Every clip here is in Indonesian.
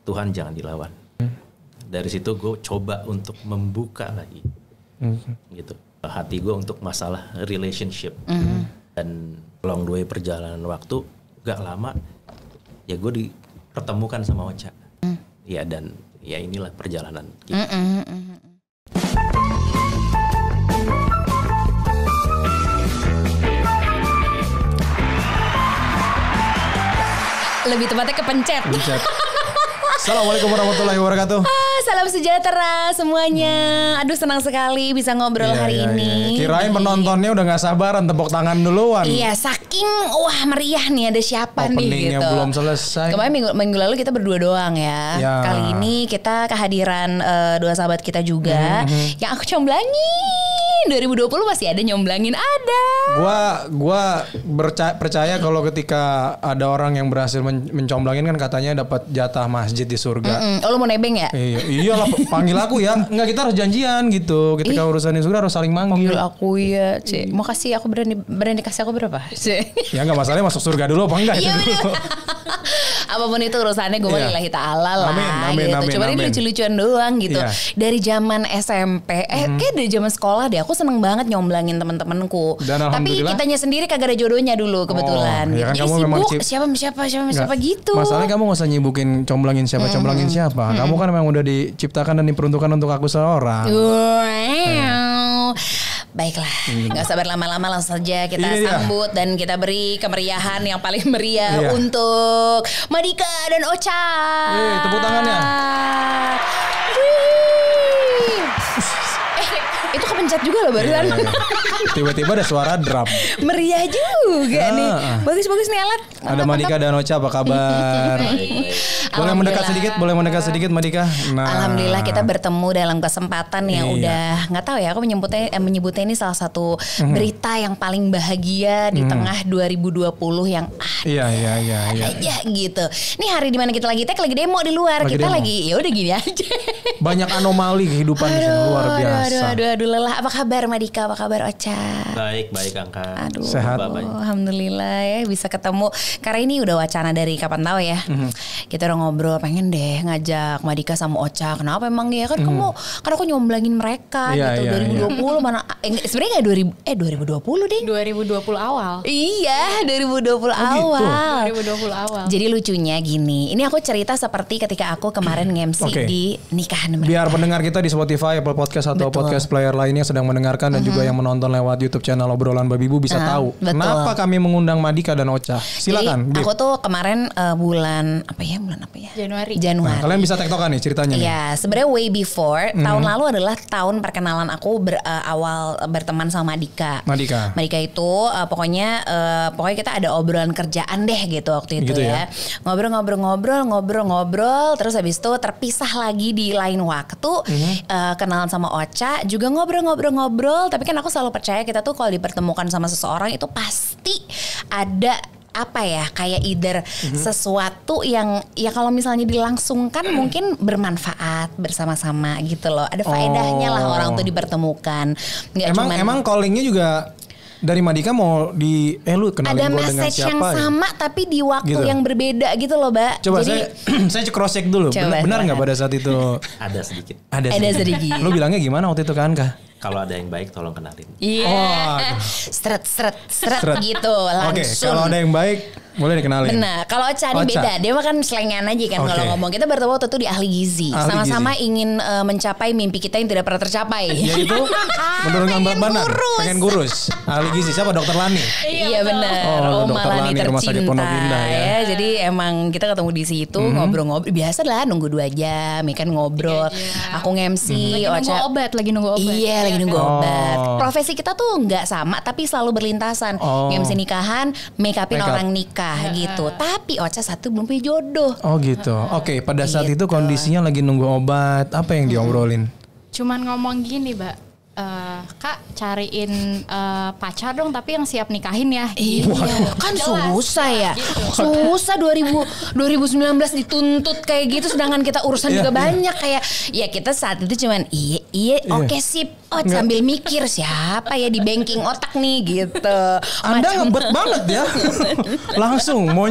Tuhan jangan dilawan. Dari situ gue coba untuk membuka lagi gitu hati gue untuk masalah relationship. Dan along the way perjalanan waktu gak lama ya gue dipertemukan sama Ocha. Ya dan ya inilah perjalanan kita. Lebih tepatnya kepencet. Assalamualaikum warahmatullahi wabarakatuh. Salam sejahtera semuanya. Aduh senang sekali bisa ngobrol hari ini. Kirain penontonnya udah gak sabaran tepuk tangan duluan. Iya saking wah meriah nih ada siapa nih gitu. Openingnya belum selesai. Kemarin minggu lalu kita berdua doang ya. Kali ini kita kehadiran dua sahabat kita juga yang aku comblangin. 2020 masih ada nyomblangin ada. Gua percaya kalau ketika ada orang yang berhasil mencomblangin kan katanya dapat jatah masjid di surga. Oh lu mau nebeng ya? Iyalah panggil aku ya. Enggak kita harus janjian gitu. Ketika urusan di surga harus saling manggil. Panggil aku ya, Cik. Mau kasih aku berani kasih aku berapa? Cik. Ya enggak masalahnya masuk surga dulu apa enggak iya, itu dulu. Apapun itu urusannya gue lillahi ta'ala lah gitu. Cuma ini lucu-lucuan doang gitu. Dari zaman SMP, kayak dari zaman sekolah deh aku seneng banget nyomblangin teman-temanku. Tapi kitanya sendiri kagak ada jodohnya dulu kebetulan. Ya kan jadi kamu sibuk siapa gitu. Masalahnya kamu gak usah nyibukin comblangin siapa. Kamu kan memang udah diciptakan dan diperuntukkan untuk aku seorang. Baiklah, gak sabar lama-lama langsung saja kita sambut dan kita beri kemeriahan yang paling meriah untuk Madika dan Ocha. Tepuk tangannya. Itu kepencet juga loh barusan. Tiba-tiba ada suara drum. Meriah juga nih. Bagus-bagus nih alat. Ada Madika dan Ocha, apa kabar? Boleh mendekat sedikit Madika. Nah. Alhamdulillah kita bertemu dalam kesempatan yang udah nggak tahu ya aku menyebutnya ini salah satu berita yang paling bahagia di tengah 2020 yang Iya. aja gitu. Ini hari dimana kita lagi lagi demo di luar. Kita lagi ya udah gini aja. Banyak anomali kehidupan di sini luar biasa. Aduh lelah. Apa kabar Madika? Apa kabar Ocha? Baik Angka. Aduh, sehat. Alhamdulillah ya bisa ketemu. Karena ini udah wacana dari kapan tahu ya. Kita udah ngobrol pengen deh ngajak Madika sama Ocha. Kenapa emang dia kan karena aku nyomblangin mereka gitu. 2020 mana sebenarnya enggak 2020 deh. 2020 awal. Iya, 2020 awal. Gitu. 2020 awal. Jadi lucunya gini. Ini aku cerita seperti ketika aku kemarin nge-MC di nikahan mereka. Biar pendengar kita di Spotify, Apple Podcast atau podcast player lainnya sedang mendengarkan dan juga yang menonton lewat YouTube channel Obrolan Babi Bu bisa tahu kenapa kami mengundang Madika dan Ocha. Silakan. Jadi, aku tuh kemarin bulan apa ya? Januari. Nah, kalian bisa tektokan nih ceritanya. Iya, sebenarnya way before tahun lalu adalah tahun perkenalan aku awal berteman sama Madika itu pokoknya kita ada obrolan kerjaan deh gitu waktu itu ya. Ngobrol terus habis itu terpisah lagi di lain waktu kenalan sama Ocha juga ngobrol tapi kan aku selalu percaya kita tuh kalau dipertemukan sama seseorang itu pasti ada apa ya kayak either sesuatu yang ya kalau misalnya dilangsungkan mungkin bermanfaat bersama-sama gitu loh. Ada faedahnya lah orang tuh dipertemukan. Emang callingnya juga dari Madika mau lu kenalin ada gue dengan siapa? Ada message yang sama tapi di waktu yang berbeda gitu loh, Mbak. Coba saya cross check dulu. Benar nggak pada saat itu? Ada sedikit. Ada sedikit. Lu bilangnya gimana waktu itu kan Kak? Kalau ada yang baik tolong kenalin. Iya. Seret gitu langsung. Oke, kalau ada yang baik boleh dikenalin. Benar. Kalau Ocha ini beda. Dia mah kan selengan aja kan kalau ngomong. Kita bertemu waktu itu di Ahli Gizi. Sama-sama ingin mencapai mimpi kita yang tidak pernah tercapai. Yaitu menurunkan berat badan. Pengen kurus. Ahli Gizi siapa? Dokter Lani. Iya benar. Oma Lani tercinta ya. Jadi emang kita ketemu di situ ngobrol-ngobrol. Biasa lah nunggu 2 jam. Kan ngobrol. Aku nge-MC. Lagi nunggu obat. Iya lagi nunggu obat. Profesi kita tuh nggak sama tapi selalu berlintasan. Nge-MC nikahan, make upin orang nikah gitu. Tapi Ocha satu belum punya jodoh. Oh gitu. Oke, pada saat itu kondisinya lagi nunggu obat. Apa yang diobrolin? Cuman ngomong gini, Mbak. Kak cariin pacar dong tapi yang siap nikahin ya. Iya, kan susah ya. Susah 2019 dituntut kayak gitu sedangkan kita urusan juga banyak kayak ya kita saat itu cuman Iya, oke sip. Sambil mikir siapa ya di banking otak nih gitu. Anda ngebet banget ya. langsung mau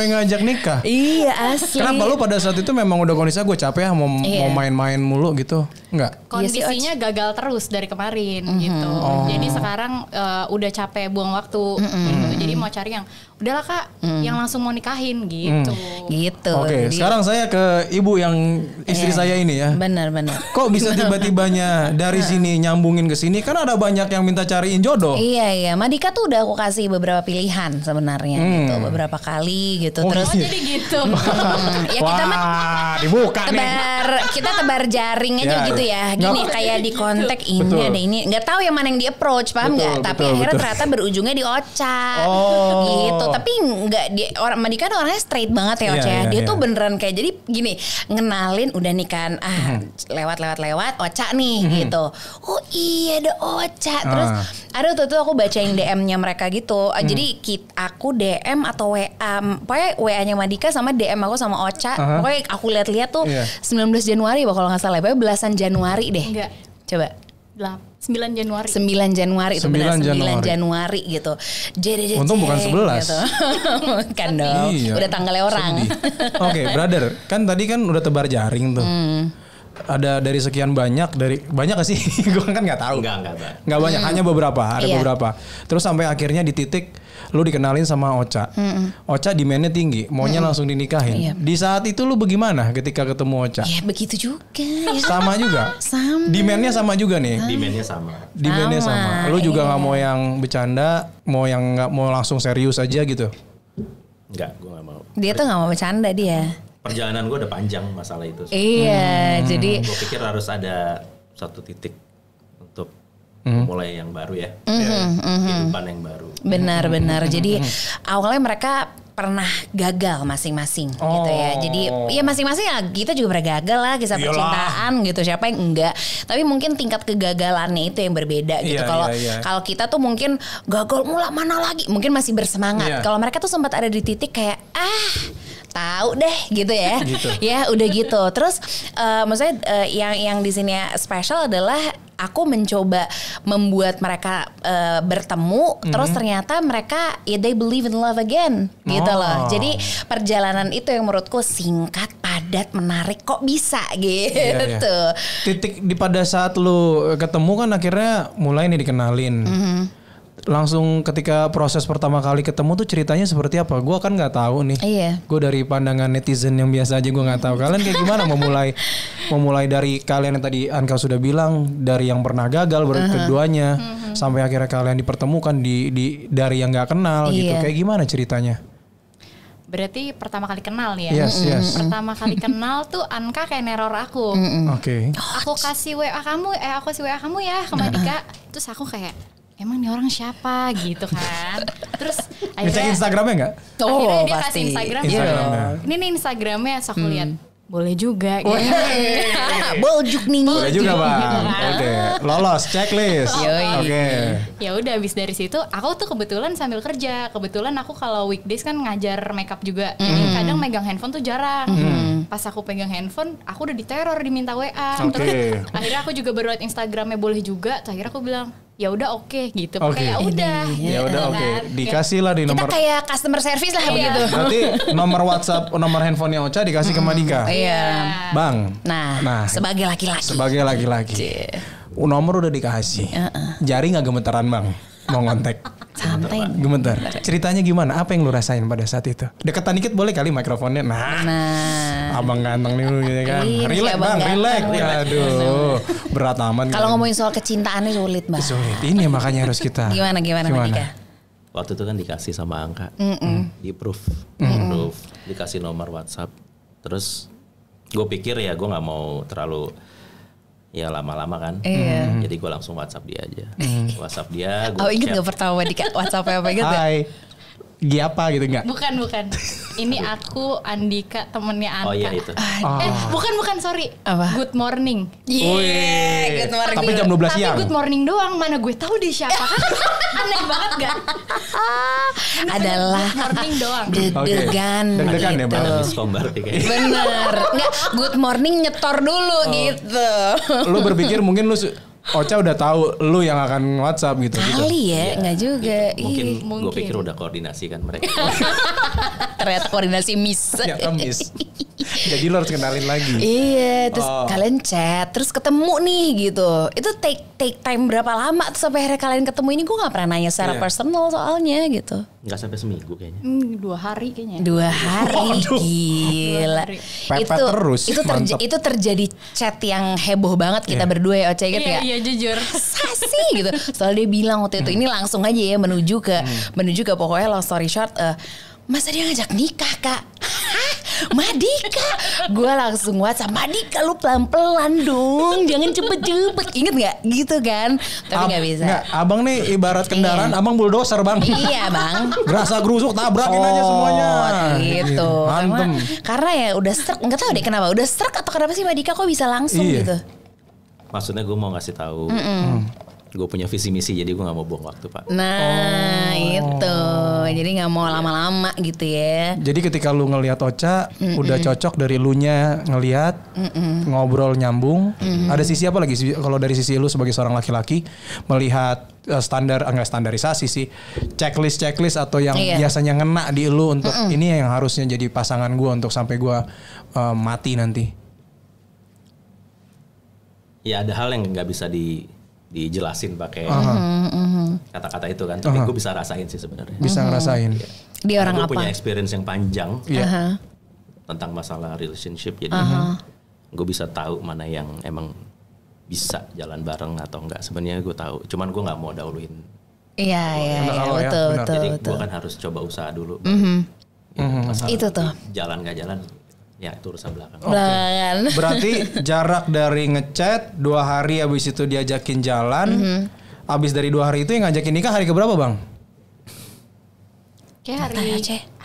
ngajak nikah. Iya asli. Kenapa lu pada saat itu memang udah kondisinya gue capek ya mau main-main mulu gitu? Enggak. Kondisinya gagal terus dari kemarin gitu. Jadi sekarang udah capek buang waktu gitu. Jadi mau cari yang udahlah Kak, yang langsung mau nikahin gitu. Gitu. Oke, sekarang saya ke ibu yang istri saya ini ya. Benar. Kok bisa tiba-tibanya dari sini nyambungin ke sini? Kan ada banyak yang minta cariin jodoh. Iya. Madika tuh udah aku kasih beberapa pilihan sebenarnya gitu, beberapa kali gitu. Terus Jadi gitu. Ya kita mah dibuka kita tebar jaring aja gitu ya. Gini kayak di kontak ini ada ini. Nggak tahu yang mana yang di approach, paham nggak? Tapi akhirnya ternyata berujungnya di Ocha. Gitu. Tapi nggak orang Madika tuh orangnya straight banget ya Ocha. Dia tuh beneran kayak jadi gini ngenalin udah nih kan lewat Ocha nih gitu. Oh iya ada Ocha. Terus ada tuh aku bacain DM-nya mereka gitu. Jadi aku DM atau WA, pokoknya WA-nya Madika sama DM aku sama Ocha. Pokoknya aku lihat-lihat tuh 19 Januari kalau nggak salah, pokoknya belasan Januari deh. Enggak. Coba. 9 Januari. 9 Januari itu benar 9 Januari gitu. Untung bukan 11. Gitu. Kan dong. Iya. Udah tanggalnya orang. Oke, brother. Kan tadi kan udah tebar jaring tuh. Ada dari sekian banyak gak sih? Gue kan nggak tahu. Nggak banyak, hanya beberapa. Ada beberapa. Terus sampai akhirnya di titik lu dikenalin sama Ocha. Ocha demand-nya tinggi, maunya langsung dinikahin. Di saat itu lu bagaimana ketika ketemu Ocha? Ya begitu juga. Sama juga. Sama. Demand-nya sama juga nih. Demand-nya sama. Lu juga nggak mau yang bercanda, mau yang nggak mau langsung serius aja gitu? Enggak, gue nggak mau. Dia tuh nggak mau bercanda dia. Perjalanan gue udah panjang masalah itu. Iya, jadi gue pikir harus ada satu titik untuk mulai yang baru ya, kehidupan yang baru. Benar. Jadi awalnya mereka pernah gagal masing-masing gitu ya. Jadi ya masing-masing ya kita juga pernah gagal lah kisah percintaan gitu. Siapa yang enggak? Tapi mungkin tingkat kegagalannya itu yang berbeda gitu. Kalau kita tuh mungkin gagal mula mana lagi, mungkin masih bersemangat. Kalau mereka tuh sempat ada di titik kayak tahu deh gitu ya. Ya udah gitu. Terus maksudnya yang di sini spesial adalah aku mencoba membuat mereka bertemu, terus ternyata mereka they believe in love again gitu loh. Jadi perjalanan itu yang menurutku singkat, padat, menarik, kok bisa gitu. Titik di pada saat lu ketemu kan akhirnya mulai nih dikenalin. Langsung ketika proses pertama kali ketemu tuh ceritanya seperti apa? Gue kan nggak tahu nih. Gue dari pandangan netizen yang biasa aja gue nggak tahu. Kalian kayak gimana memulai dari kalian yang tadi Anka sudah bilang dari yang pernah gagal keduanya sampai akhirnya kalian dipertemukan di dari yang nggak kenal gitu. Kayak gimana ceritanya? Berarti pertama kali kenal nih ya. Yes. Pertama kali kenal tuh Anka kayak neror aku. Oke. Aku kasih WA kamu, aku kasih WA kamu ya ke Madika. Terus aku kayak emang nih orang siapa gitu kan. Terus ngecek Instagramnya nggak? Akhirnya dia pasti. kasih Instagram. Ini nih Instagramnya, so aku lihat. Boleh juga gitu. Boljuk nih. Boleh juga Bang. Oke. Lolos checklist. Oke. Ya udah habis dari situ aku tuh kebetulan sambil kerja. Kebetulan aku kalau weekdays kan ngajar makeup juga. Jadi kadang megang handphone tuh jarang. Pas aku pegang handphone, aku udah diteror diminta WA. Terus akhirnya aku juga baru liat Instagramnya boleh juga. Terus akhirnya aku bilang ya udah oke gitu. Kayak ya udah oke. Dikasih lah di nomor. Kita kayak customer service lah begitu. Berarti nomor WhatsApp, nomor handphonenya Ocha dikasih ke Madika. Iya. Bang. Nah, sebagai laki-laki. Nomor udah dikasih. Jari nggak gemetaran Bang? Mau ngontek. Santai. Gemetar. Ceritanya gimana? Apa yang lu rasain pada saat itu? Deketan dikit boleh kali mikrofonnya. Nah. Abang ganteng nih gitu kan. Relax Bang, relax. Aduh, berat amat. Kalau ngomongin soal kecintaan ini sulit Bang. Sulit. Ini makanya harus kita. Gimana Madika? Waktu itu kan dikasih sama Angka, di proof, dikasih nomor WhatsApp. Terus gue pikir ya gue nggak mau terlalu ya lama-lama kan. Jadi gue langsung WhatsApp dia aja. WhatsApp dia. Ingat gak pertama Madika WhatsApp apa gitu? Hai. Gi apa gitu enggak? Bukan. Ini aku Andika temennya Anka. Oh iya itu. Bukan sorry. Apa? Good morning. Good morning. Tapi jam 12 siang. Tapi good morning doang. Mana gue tahu dia siapa kan? Aneh banget gak? Adalah Good morning doang. deg-degan Deg-degan ya, gitu. Bang? Miskom berarti kayaknya. Bener. Enggak, good morning nyetor dulu gitu. Lu berpikir mungkin Ocha udah tahu lu yang akan WhatsApp gitu. Kali ya, enggak juga. Mungkin Ih, gue pikir udah koordinasi kan mereka. ternyata koordinasi miss. Ya miss. Jadi lo harus kenalin lagi. Iya, terus kalian chat, terus ketemu nih gitu. Itu take time berapa lama tuh sampai akhirnya kalian ketemu ini? Gue nggak pernah nanya secara personal soalnya gitu. Nggak sampai seminggu kayaknya. 2 hari kayaknya. 2 hari, gila. Pepet terus, mantap. Itu terjadi chat yang heboh banget kita berdua ya, Ocha gitu ya. Iya jujur. Sasi gitu. Soalnya dia bilang waktu itu ini langsung aja ya menuju ke pokoknya long story short, masa dia ngajak nikah kak? Hah? Madika? Gue langsung WhatsApp, Madika lu pelan-pelan dong, jangan cepet-cepet. Ingat gak? Gitu kan. Tapi gak bisa. Nggak, abang nih ibarat kendaraan, abang bulldozer bang. Iya bang. Gerasa gerusuk tabrakin aja semuanya. Gitu. Antem. Karena ya udah struck, nggak tahu deh kenapa. Udah struck atau kenapa sih Madika kok bisa langsung gitu? Maksudnya gue mau ngasih tahu. Gue punya visi misi, jadi gue nggak mau buang waktu pak. Nah itu, jadi nggak mau lama-lama gitu ya. Jadi ketika lu ngelihat Ocha, udah cocok dari lu nya ngelihat, ngobrol nyambung. Ada sisi apa lagi? Kalau dari sisi lu sebagai seorang laki-laki melihat enggak standarisasi sih, checklist atau yang biasanya ngena di lu untuk ini yang harusnya jadi pasangan gue untuk sampai gue mati nanti. Ya ada hal yang nggak bisa dijelasin pakai kata-kata itu kan, tapi gue bisa rasain sih sebenarnya. Bisa ngerasain. Dia orang Gue apa? punya experience yang panjang tentang masalah relationship, jadi gue bisa tahu mana yang emang bisa jalan bareng atau enggak. Sebenarnya gue tahu, cuman gue nggak mau dahuluin. Iya betul. Jadi gue kan harus coba usaha dulu. Itu tuh. Jalan nggak jalan, ya itu urusan belakang. Belakangan. Berarti jarak dari ngechat 2 hari abis itu diajakin jalan. Abis dari 2 hari itu yang ngajakin nikah hari keberapa bang? Kayak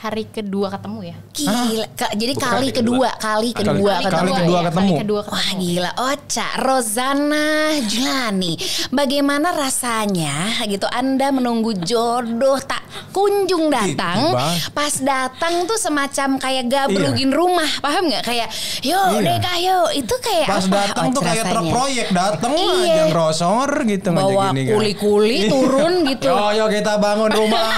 hari kedua ketemu ya. Gila, jadi Bukan kali kedua ketemu. Wah gila, Ocha, Rozana Julani. Bagaimana rasanya gitu Anda menunggu jodoh tak kunjung datang. Pas datang tuh semacam kayak gabrugin rumah, paham nggak? Kayak yuk nikah yuk. Itu kayak pas datang tuh kayak truk proyek datang aja ngerosor gitu bawa kuli-kuli turun gitu. Yo kita bangun rumah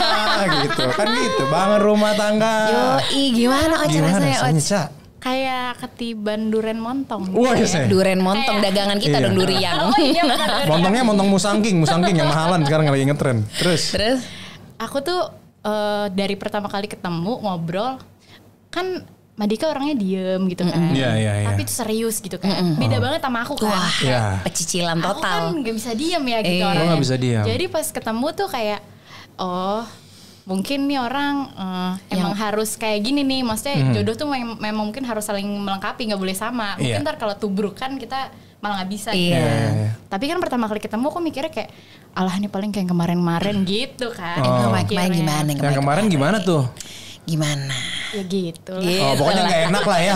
gitu. Kan gitu, bangun rumah tangga. Yoi, gimana Ocha rasanya Ocha? Kayak ketiban duren montong. Wah, duren montong dagangan kita dong durian. Montongnya montong musangking yang mahalan sekarang lagi ngetren. Terus aku tuh dari pertama kali ketemu ngobrol kan Madika orangnya diem gitu kan. Iya. Tapi itu serius gitu kan. Beda banget sama aku kan. Wah, pecicilan total. Aku kan gak bisa diem ya gitu orangnya. Gak bisa diem. Jadi pas ketemu tuh kayak mungkin nih orang emang harus kayak gini nih. Maksudnya jodoh tuh memang mungkin harus saling melengkapi, gak boleh sama. Mungkin ntar kalau tubruk kan kita malah gak bisa gitu. Tapi kan pertama kali ketemu aku mikirnya kayak alah ini paling kayak kemarin-kemarin gitu kan. Gimana? Yang kemarin gimana tuh? Gimana? Ya gitu. Pokoknya gak enak lah ya.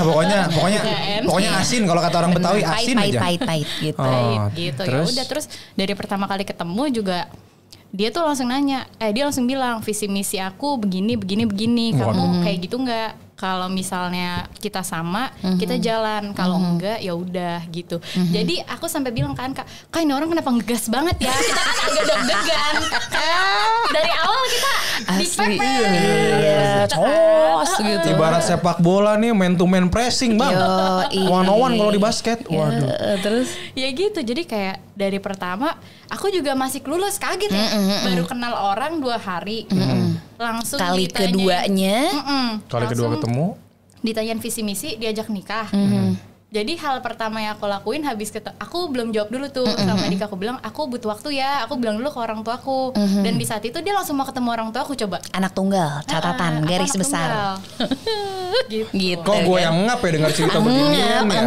Pokoknya asin, kalau kata orang Betawi asin aja. Pahit gitu. Gitu. Ya udah terus dari pertama kali ketemu juga dia tuh langsung nanya, dia langsung bilang visi misi aku begini. Kamu kayak gitu nggak? Kalau misalnya kita sama, kita jalan. Kalau enggak, ya udah gitu. Jadi aku sampai bilang kan, kak ini orang kenapa ngegas banget ya? Kita kan agak deg-degan. Dari awal kita Iya, cos gitu. Ibarat sepak bola nih, man to man pressing bang. One on one kalau di basket. Waduh. Terus? Ya gitu. Jadi kayak dari pertama, aku juga masih clueless, kaget ya. Baru kenal orang 2 hari. Langsung kali keduanya kali kedua ketemu ditanyain visi misi, diajak nikah. Jadi hal pertama yang aku lakuin habis aku belum jawab dulu tuh sama Dika, aku bilang aku butuh waktu ya, aku bilang dulu ke orang tuaku. Dan di saat itu dia langsung mau ketemu orang tua aku. Coba anak tunggal, catatan garis besar. Gitu. Kok gue yang ngap ya dengar cerita beginian ya?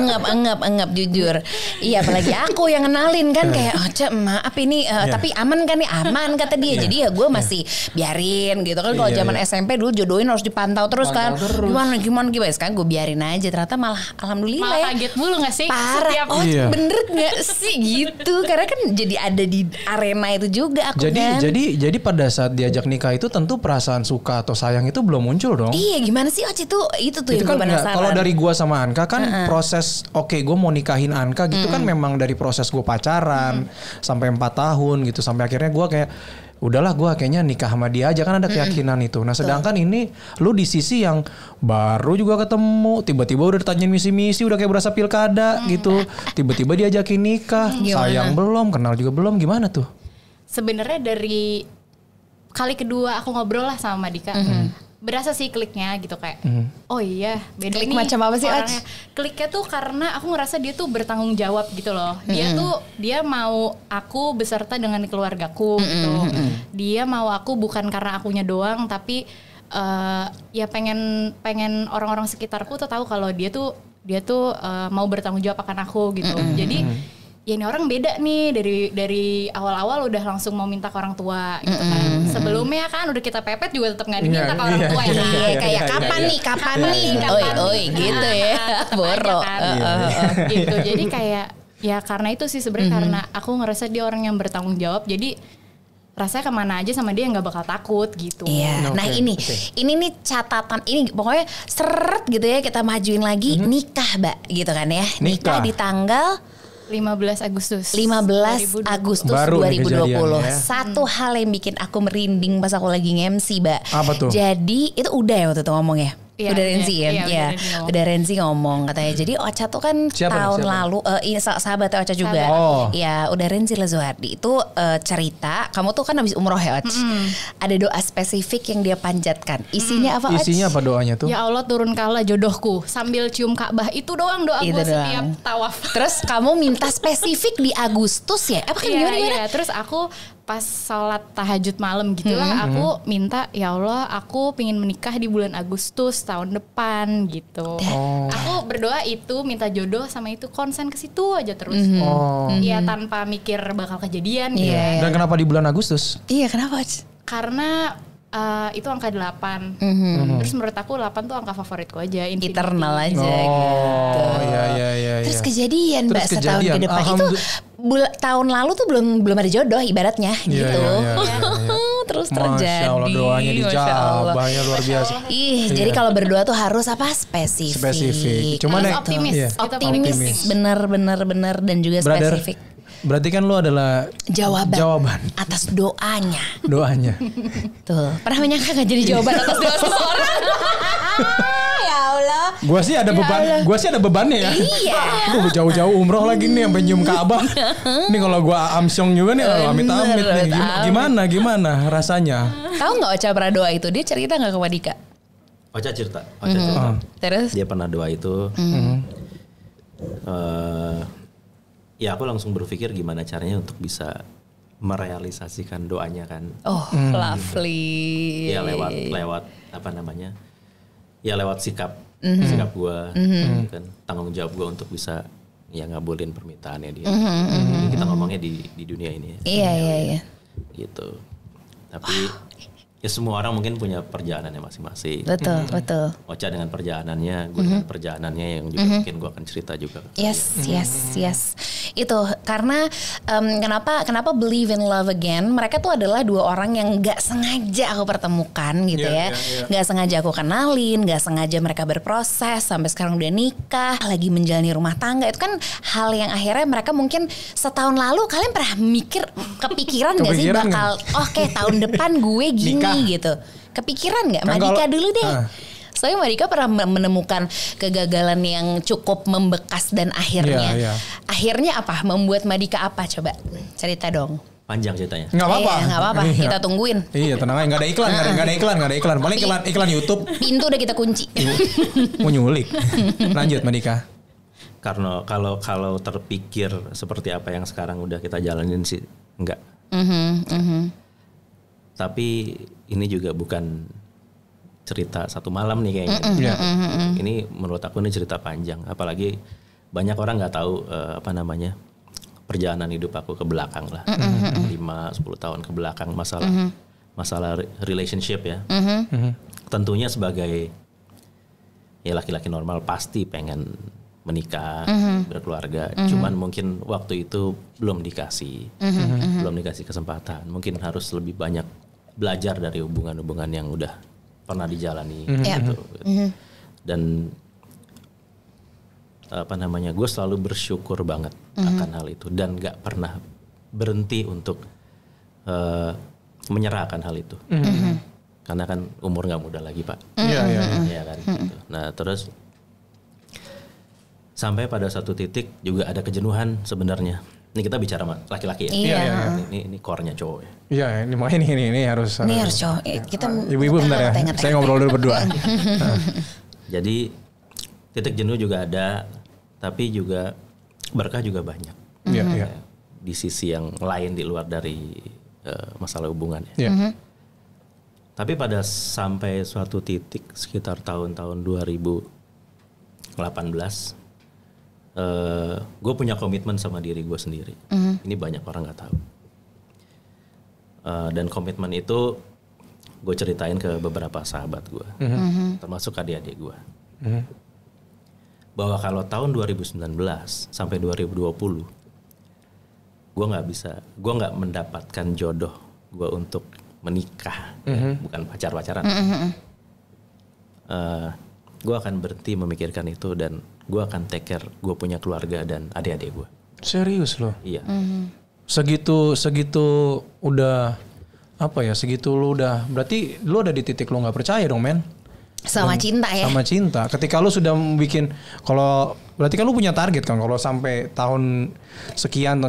Engap jujur. Iya, apalagi aku yang kenalin kan kayak Cak maaf ini tapi aman kan nih, aman kata dia. Jadi ya gue masih biarin gitu kan. Kalau zaman SMP dulu jodohin harus dipantau terus kan. Gimana sekarang gue biarin aja, ternyata malah alhamdulillah ya. Kaget mulu gak sih? Parah. Bener gak sih gitu? Karena kan jadi ada di arena itu juga aku Jadi pada saat diajak nikah itu tentu perasaan suka atau sayang itu belum muncul dong. Iya, gimana sih Oci itu tuh yang kan gue penasaran. Kalau dari gue sama Anka kan proses gue mau nikahin Anka gitu kan memang dari proses gue pacaran sampai 4 tahun gitu, sampai akhirnya gue kayak udahlah gue kayaknya nikah sama dia aja, kan ada keyakinan itu. Nah sedangkan ini lu di sisi yang baru juga ketemu, tiba-tiba udah ditanyain misi-misi, udah kayak berasa pilkada gitu, tiba-tiba diajakin nikah, sayang belum, kenal juga belum, gimana tuh? Sebenarnya dari kali kedua aku ngobrol lah sama Dika, berasa sih kliknya gitu kayak oh iya beda klik nih macam apa sih orangnya. Kliknya tuh karena aku ngerasa dia tuh bertanggung jawab gitu loh. Dia mau aku beserta dengan keluargaku gitu. Dia mau aku bukan karena akunya doang, tapi ya pengen orang-orang sekitarku tuh tahu kalau dia tuh mau bertanggung jawab akan aku gitu. Jadi ya ini orang beda nih, dari awal-awal udah langsung mau minta ke orang tua gitu kan. Sebelumnya kan udah kita pepet juga tetap nggak diminta ke orang tua ya. Kayak kapan nih, oi gitu ya, boro. Gitu. Jadi kayak ya karena itu sih sebenarnya, karena aku ngerasa dia orang yang bertanggung jawab. Jadi rasanya kemana aja sama dia nggak bakal takut gitu. Iya. Nah ini nih catatan ini pokoknya seret gitu ya, kita majuin lagi nikah Mbak gitu kan ya. Nikah di tanggal 15 Agustus baru 2020. Ya. Satu hal yang bikin aku merinding pas aku lagi nge-MC, Mbak. Apa tuh? Jadi itu udah ya waktu itu ngomongnya. Iya, udah Renzi ya. Iya, udah Renzi ngomong katanya. Jadi Ocha tuh kan tahun lalu ini sahabat Ocha juga. Ya, udah Renzi Lazuardi itu cerita, kamu tuh kan habis umroh ya, Och. Ada doa spesifik yang dia panjatkan. Isinya apa, Och? Isinya apa doanya tuh? Ya Allah turunkanlah jodohku sambil cium Ka'bah. Itu doang doa gue setiap tawaf. Terus kamu minta spesifik di Agustus ya? Apa kan gimana? Iya. Terus aku pas sholat tahajud malam gitulah aku minta, ya Allah aku pingin menikah di bulan Agustus tahun depan gitu. Aku berdoa itu, minta jodoh sama itu, konsen ke situ aja terus. Ya tanpa mikir bakal kejadian gitu. Dan kenapa di bulan Agustus? Iya, kenapa? Karena itu angka 8. Terus menurut aku 8 tuh angka favoritku aja, eternal aja gitu. Iya. Terus kejadian Mbak setahun ke depan itu tahun lalu tuh belum ada jodoh ibaratnya gitu. Terus terjadi. Masya Allah, doanya dijawab ya, luar biasa. Jadi kalau berdoa tuh harus apa? Spesifik. Cuman optimis. Bener dan juga spesifik. Berarti kan lu adalah jawaban atas doanya. Tuh, pernah menyangka gak jadi jawaban atas doa seseorang? Ya Allah. Gua sih ada bebannya ya. Iya. Gua jauh-jauh umroh lagi nih sampai nyium Ka'bah. Nih kalau gua amsyong juga nih, amit-amit nih. Gimana rasanya? Tahu nggak Ocha pernah doa itu? Dia cerita nggak ke Wadika? Ocha cerita. Terus? Dia pernah doa itu. Ya aku langsung berpikir gimana caranya untuk bisa merealisasikan doanya kan. Lovely. Ya lewat apa namanya? Ya lewat sikap gue, kan tanggung jawab gue untuk bisa ya ngabulin permintaannya dia. Kita ngomongnya di dunia ini ya. Iya. Gitu. Tapi ya semua orang mungkin punya perjalanannya masing-masing. Betul. Ocha dengan perjalanannya, gue dengan perjalanannya yang juga mungkin gue akan cerita juga. Yes. Itu karena kenapa Believe in Love Again, mereka tuh adalah dua orang yang gak sengaja aku pertemukan gitu ya. Gak sengaja aku kenalin, gak sengaja mereka berproses sampai sekarang udah nikah, lagi menjalani rumah tangga. Itu kan hal yang akhirnya mereka mungkin setahun lalu kalian pernah kepikiran gak sih bakal tahun depan gue gini gitu. Kepikiran gak? Madika dulu deh. Soalnya Madika pernah menemukan kegagalan yang cukup membekas dan akhirnya apa? Membuat Madika apa? Coba cerita dong. Panjang ceritanya. Nggak apa-apa. Kita tungguin. Iya, tenang aja, nggak ada iklan. Paling iklan YouTube. Pintu udah kita kunci. Mau nyulik. Lanjut Madika. Karena kalau terpikir seperti apa yang sekarang udah kita jalanin sih enggak. Tapi ini juga bukan cerita satu malam nih kayaknya. Ini menurut aku ini cerita panjang. Apalagi banyak orang nggak tahu perjalanan hidup aku ke belakang lah. 5-10 tahun ke belakang masalah relationship ya. Tentunya sebagai ya laki-laki normal pasti pengen menikah, berkeluarga. Cuman mungkin waktu itu belum dikasih kesempatan. Mungkin harus lebih banyak belajar dari hubungan-hubungan yang udah pernah dijalani gitu. Dan gue selalu bersyukur banget akan hal itu dan gak pernah berhenti untuk menyerahkan hal itu. Karena kan umur gak muda lagi Pak. Iya kan gitu. Nah terus sampai pada satu titik juga ada kejenuhan sebenarnya. Ini kita bicara laki-laki ya. Ini core-nya cowok ya. Iya, ini harus cowok. Kita ibu-ibu bentar ya. Saya ngobrol dulu berdua. Jadi titik jenuh juga ada, tapi juga berkah juga banyak. Di sisi yang lain di luar dari masalah hubungan ya. Tapi pada sampai suatu titik sekitar tahun-tahun 2018 gue punya komitmen sama diri gue sendiri. Ini banyak orang nggak tahu. Dan komitmen itu gue ceritain ke beberapa sahabat gue, termasuk adik-adik gue, bahwa kalau tahun 2019 sampai 2020 gue nggak mendapatkan jodoh gue untuk menikah, bukan pacaran. Gue akan berhenti memikirkan itu dan gue akan take care gue punya keluarga dan adik-adik gue. Serius loh? Iya. Segitu udah segitu lu udah, berarti lu udah di titik lu nggak percaya dong men? Sama cinta ya? Sama cinta. Ketika lu sudah bikin, berarti kan lu punya target kan, kalau sampai tahun sekian,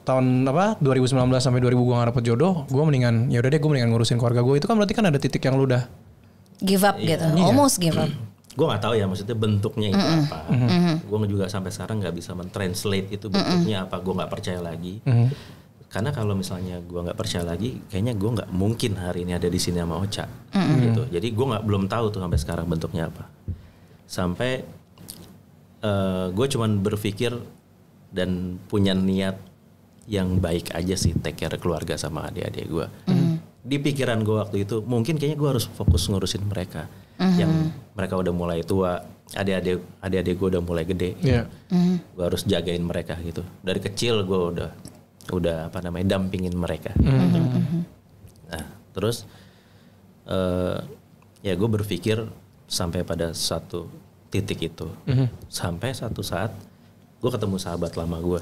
tahun 2019 sampai 2000 gue gak dapet jodoh, gue mendingan ngurusin keluarga gue. Itu kan berarti kan ada titik yang lu udah give up gitu, almost give up. Gue nggak tahu ya maksudnya bentuknya itu apa. Gue juga sampai sekarang nggak bisa mentranslate itu bentuknya apa. Gue nggak percaya lagi. Karena kalau misalnya gue nggak percaya lagi, kayaknya gue nggak mungkin hari ini ada di sini sama Ocha. Gitu. Jadi gue belum tahu tuh sampai sekarang bentuknya apa. Sampai gue cuman berpikir dan punya niat yang baik aja sih, take care keluarga sama adik-adik gue. Di pikiran gue waktu itu mungkin kayaknya gue harus fokus ngurusin mereka. Yang mereka udah mulai tua, adik-adik gue udah mulai gede. Gue harus jagain mereka gitu. Dari kecil gue udah dampingin mereka. Nah terus ya gue berpikir sampai pada satu titik itu. Sampai satu saat gue ketemu sahabat lama gue.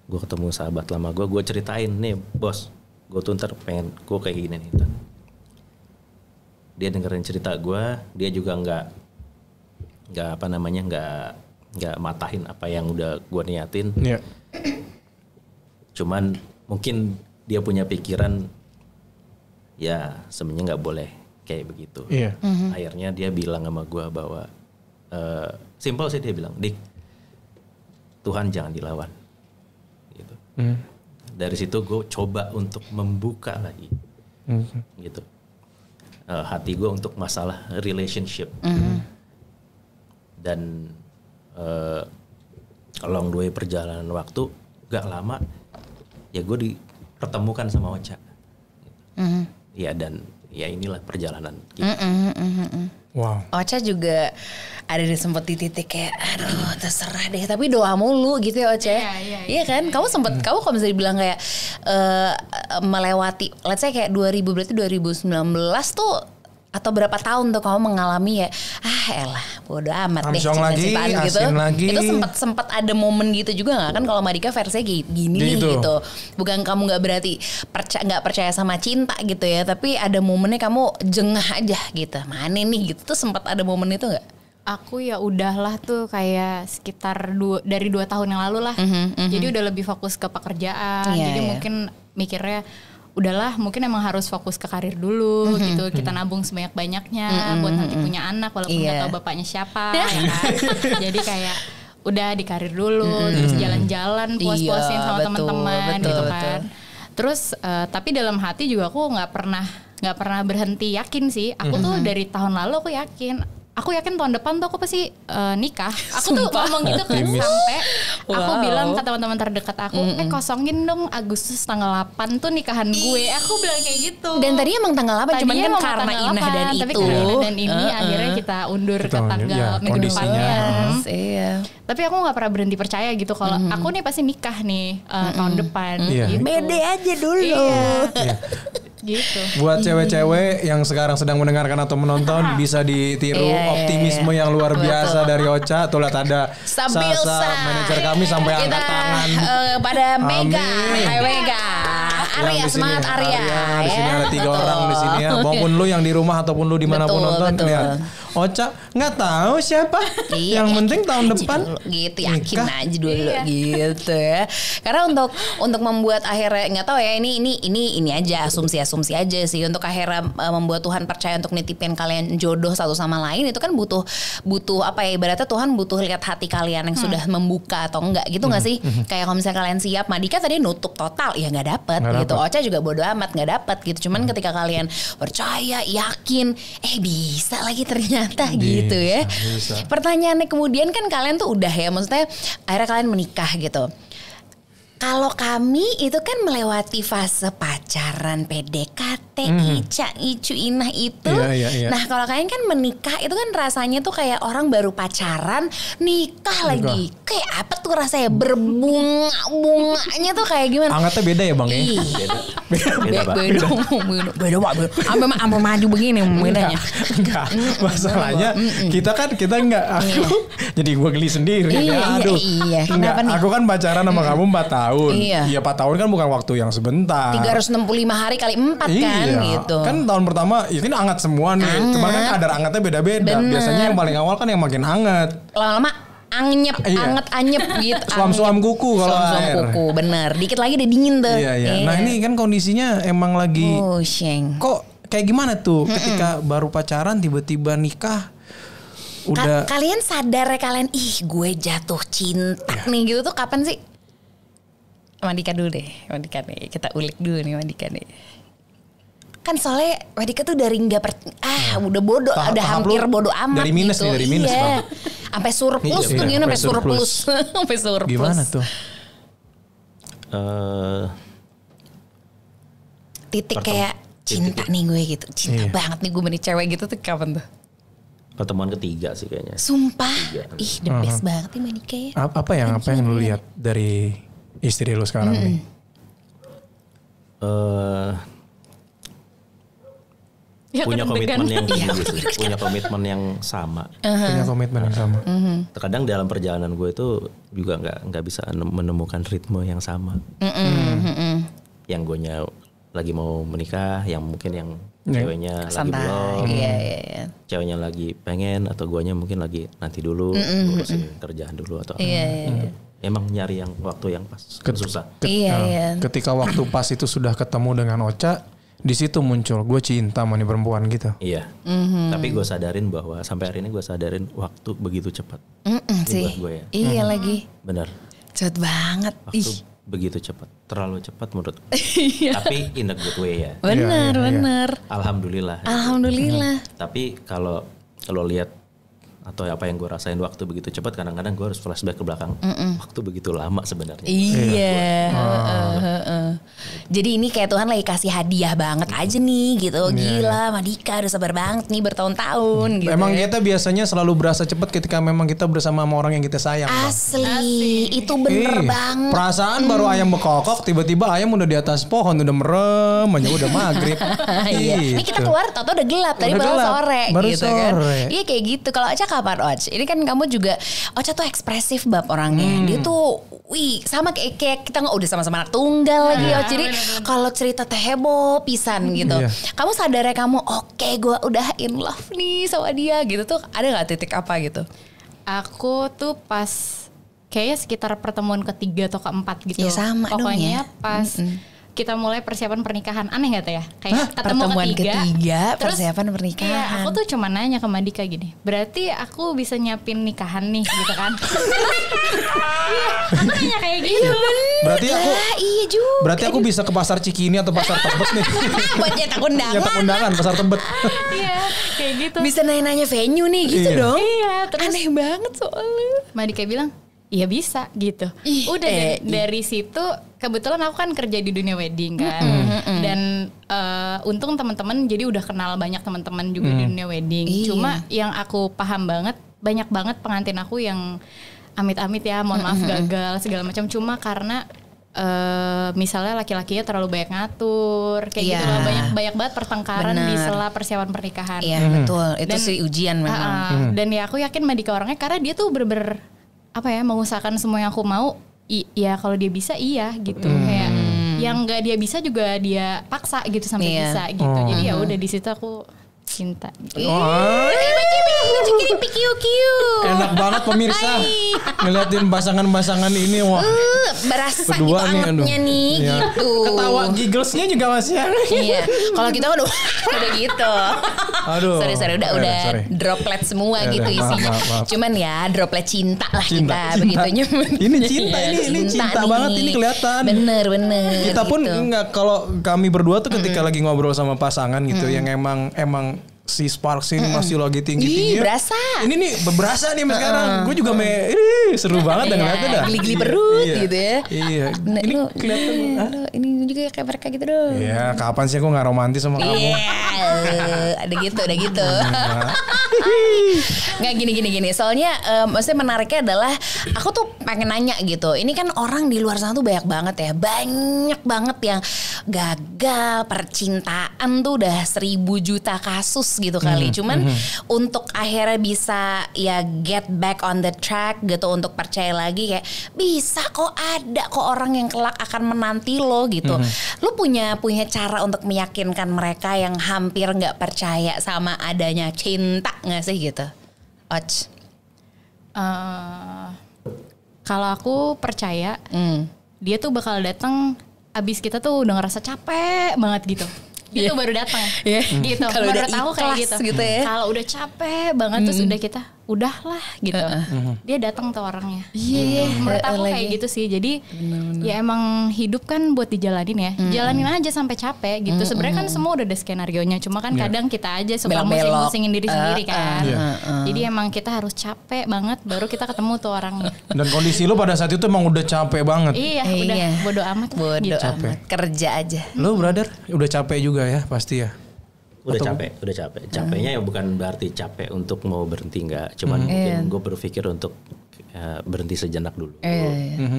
Gue ceritain, nih bos, gue tuh ntar pengen gue kayak gini nih. Dia dengerin cerita gue, dia juga nggak matahin apa yang udah gue niatin. Cuman mungkin dia punya pikiran ya sebenarnya nggak boleh kayak begitu. Akhirnya dia bilang sama gue bahwa simple sih, dia bilang, Dik, Tuhan jangan dilawan gitu. Dari situ gue coba untuk membuka lagi gitu hati gue untuk masalah relationship. Dan along the way perjalanan waktu gak lama ya gue dipertemukan sama Ocha. Ya dan ya inilah perjalanan gitu. Wow. Ocha juga ada di sempet di titik kayak aduh terserah deh, tapi doa mulu gitu ya Ocha. Iya kan? Kamu sempet kamu kalau misalnya dibilang kayak melewati let's say kayak 2019 tuh atau berapa tahun tuh kamu mengalami ya elah bodo amat deh cinta-cintaan gitu. Itu sempat ada momen gitu juga nggak kan? Kalau Madika versinya gini gitu. Bukan kamu nggak berarti nggak percaya sama cinta gitu ya, tapi ada momennya kamu jengah aja gitu. Mana nih gitu tuh, sempat ada momen itu nggak? Aku ya udahlah tuh kayak sekitar 2 tahun yang lalu lah. Jadi udah lebih fokus ke pekerjaan. Jadi mungkin mikirnya udahlah mungkin emang harus fokus ke karir dulu gitu. Kita nabung sebanyak-banyaknya buat nanti punya anak walaupun nggak tahu bapaknya siapa ya kan. Jadi kayak udah di karir dulu, terus jalan-jalan puas-puasin sama teman-teman gitu kan. Terus tapi dalam hati juga aku nggak pernah berhenti yakin sih. Aku tuh dari tahun lalu aku yakin tahun depan tuh aku pasti nikah. Aku tuh ngomong gitu kan sampai aku bilang ke teman-teman terdekat aku, kosongin dong Agustus tanggal 8 tuh nikahan gue. Aku bilang kayak gitu. Dan tadinya emang tanggal 8 cuman kan karena Inah dan itu. Tapi karena Inah dan ini akhirnya kita undur ke tanggal minggu depannya. Iya. Tapi aku nggak pernah berhenti percaya gitu kalau aku nih pasti nikah nih tahun depan. Gitu. Bede aja dulu. Gitu. Buat cewek-cewek yang sekarang sedang mendengarkan atau menonton bisa ditiru optimisme yang luar biasa dari Ocha. Tuh lihat ada Sasa manajer kami sampai angkat tangan pada Mega. Hai Mega. Arya, semangat Arya. Di sini ada 3 orang di sini ya. Maupun lu yang di rumah ataupun lu dimanapun nonton lihat. Ocha nggak tahu siapa. Yang penting tahun depan. Gitu yakin aja dulu gitu ya. Karena untuk membuat akhirnya nggak tahu ya ini aja asumsi aja sih untuk akhirnya membuat Tuhan percaya untuk nitipin kalian jodoh satu sama lain itu kan butuh apa ya ibaratnya Tuhan butuh lihat hati kalian yang sudah membuka atau enggak gitu nggak sih kayak kalau misalnya kalian siap Madika tadi nutup total ya nggak dapet gitu Ocha juga bodo amat nggak dapet gitu cuman ketika kalian percaya yakin bisa lagi ternyata gitu ya bisa. Pertanyaannya kemudian kan kalian tuh udah ya maksudnya akhirnya kalian menikah gitu. Kalau kami itu kan melewati fase pacaran, PDKT, Ica, Icu, Inah itu. Iya. Nah kalau kalian kan menikah itu kan rasanya tuh kayak orang baru pacaran, nikah lagi. Kayak apa tuh rasanya berbunga-bunganya tuh kayak gimana? Hangatnya beda ya bang ya? Beda Pak. Sampai maju begini bedanya. Enggak, masalahnya kita enggak. Jadi gue geli sendiri. Aduh. Iya. Kenapa nih? Aku kan pacaran sama kamu 4 tahun. Iya 4 tahun kan bukan waktu yang sebentar. 365 hari kali 4 kan gitu. Kan tahun pertama ya kan hangat semua nih. Cuman kan kadar hangatnya beda-beda. Biasanya yang paling awal kan yang makin hangat. Lama-lama anyep gitu. Suam-suam kuku kalau air. Kuku bener. Dikit lagi udah dingin tuh. Iya. Nah ini kan kondisinya emang lagi. Kok kayak gimana tuh ketika baru pacaran tiba-tiba nikah? Udah. Kalian sadar kalian gue jatuh cinta nih gitu tuh kapan sih? Madika dulu deh, Madika nih kita ulik dulu nih Madika nih. Kan soalnya Madika tuh dari udah bodoh, udah hampir bodoh amat dari minus gitu. Nih, dari minus iya. Sampai surplus tuh gimana sampai surplus. Sampai surplus. Gimana tuh? Titik kayak cinta nih gue gitu. Cinta banget nih gue sama cewek gitu tuh kapan tuh? Pertemuan ketiga sih kayaknya. Sumpah. The best banget nih Madika ya. Apa yang lu lihat dari istri lu sekarang nih? Punya komitmen yang tinggi sih. Punya komitmen yang sama. Punya komitmen yang sama. Terkadang dalam perjalanan gue itu juga nggak bisa menemukan ritme yang sama. Yang gue lagi mau menikah, yang mungkin yang ceweknya lagi belum, ceweknya lagi pengen atau guanya mungkin lagi nanti dulu, ngurusin kerjaan dulu atau apa. Emang nyari yang waktu yang pas susah. Ketika waktu pas itu sudah ketemu dengan Ocha, di situ muncul gue cinta sama nih perempuan gitu. Iya. Tapi gue sadarin bahwa sampai hari ini gue sadarin waktu begitu cepat. Sih. Buat gue ya. Iya lagi. Benar. Cepet banget. Waktu begitu cepat, terlalu cepat menurut. Tapi in a good way ya. Benar. Alhamdulillah. Tapi kalau lihat atau apa yang gue rasain waktu begitu cepat, kadang-kadang gue harus flashback ke belakang. Waktu begitu lama sebenarnya. Iya. Jadi ini kayak Tuhan lagi kasih hadiah banget aja nih gitu. Gila Madika udah sabar banget nih bertahun-tahun gitu. Emang kita biasanya selalu berasa cepat ketika memang kita bersama sama orang yang kita sayang. Asli. Itu bener banget. Perasaan baru ayam bekokok, tiba-tiba ayam udah di atas pohon, udah merem aja, udah maghrib. Iya. Ini kita keluar tau udah gelap. Tadi baru sore gitu kan. Iya kayak gitu. Kalau Ocha kapan Ocha? Ini kan kamu juga Ocha tuh ekspresif bab orangnya. Dia tuh sama kayak kita nggak udah sama-sama anak tunggal lagi. Jadi kalau cerita teh heboh pisan gitu. Kamu sadar ya kamu oke gue udah in love nih sama dia gitu tuh ada nggak titik apa gitu? Aku tuh pas kayaknya sekitar pertemuan ketiga atau keempat gitu. Ya sama pokoknya dong ya. Pas kita mulai persiapan pernikahan. Aneh gak tuh ya? Kayak ketemu pertemuan ketiga terus, persiapan pernikahan. Iya, aku tuh cuma nanya ke Madika gini, berarti aku bisa nyiapin nikahan nih gitu kan. Iya, aku nanya kayak gitu. Berarti aku iya juga. Berarti aku bisa ke pasar Cikini atau pasar Tebet nih. Buat nyetak undangan. Nyetak undangan pasar Tebet. Iya, kayak gitu. Bisa nanya-nanya venue nih gitu dong. Iya, terus aneh banget soalnya. Madika bilang, iya bisa gitu. Udah dari situ kebetulan aku kan kerja di dunia wedding kan. Dan untung teman-teman jadi udah kenal banyak teman-teman juga di dunia wedding. Cuma yang aku paham banget, banyak banget pengantin aku yang amit-amit ya, mohon maaf gagal segala macam, cuma karena misalnya laki-lakinya terlalu banyak ngatur kayak gitu loh, banyak banget pertengkaran di sela persiapan pernikahan. Iya betul, itu sih ujian memang. Dan ya aku yakin Madika orangnya karena dia tuh bener-bener mengusahakan semua yang aku mau. Ya kalau dia bisa iya gitu, kayak yang nggak dia bisa juga dia paksa gitu sampai bisa gitu. Jadi ya udah di situ aku cinta. Enak banget pemirsa ngeliatin pasangan-pasangan ini, wah berasa berdua gitu angetnya nih gitu. Ketawa gigglesnya juga masih ada. Iya, kalau kita udah gitu. Aduh. Sorry udah droplet semua gitu isinya. Maaf. Cuman ya droplet cinta lah kita begitu nyebut. Ini cinta ini cinta banget ini kelihatan. Bener. Kita pun gitu. enggak, kalau kami berdua tuh ketika lagi ngobrol sama pasangan gitu yang emang si sparks ini masih lagi tinggi-tinggi. Berasa. Ini nih berasa nih sekarang. Gue juga seru banget ngeliatnya dah. Geli-geli perut gitu ya. Iya. Nah, Ini kelihatan. ini juga kayak mereka gitu dong. Iya, kapan sih aku nggak romantis sama kamu? Iya, ada gitu. Nggak gini. Soalnya maksudnya menariknya adalah aku tuh pengen nanya gitu. Ini kan orang di luar sana tuh banyak banget yang gagal percintaan tuh udah 1000 juta kasus gitu kali. Cuman untuk akhirnya bisa ya get back on the track gitu, untuk percaya lagi kayak bisa kok, ada kok orang yang kelak akan menanti lo gitu. Lo punya cara untuk meyakinkan mereka yang hampir nggak percaya sama adanya cinta nggak sih gitu? Och. Kalau aku percaya dia tuh bakal datang abis kita tuh udah ngerasa capek banget gitu. Itu baru datang. Gitu. Kalau udah tahu kayak gitu ya. Kalau udah capek banget terus udah kita udahlah gitu. Dia datang tuh orangnya. Menurut aku kayak gitu sih. Jadi ya emang hidup kan buat dijalanin ya. Jalanin aja sampai capek gitu. Sebenarnya kan semua udah ada skenarionya. Cuma kan kadang kita aja suka musing-musingin diri sendiri kan. Jadi emang kita harus capek banget baru kita ketemu tuh orangnya. Dan kondisi lo pada saat itu emang udah capek banget. Iya, udah bodo amat. Bodo amat. Kerja aja. Lo brother udah capek juga ya pasti ya. Udah capek. Capeknya ya bukan berarti capek untuk mau berhenti, enggak. Cuman mungkin gue berpikir untuk berhenti sejenak dulu.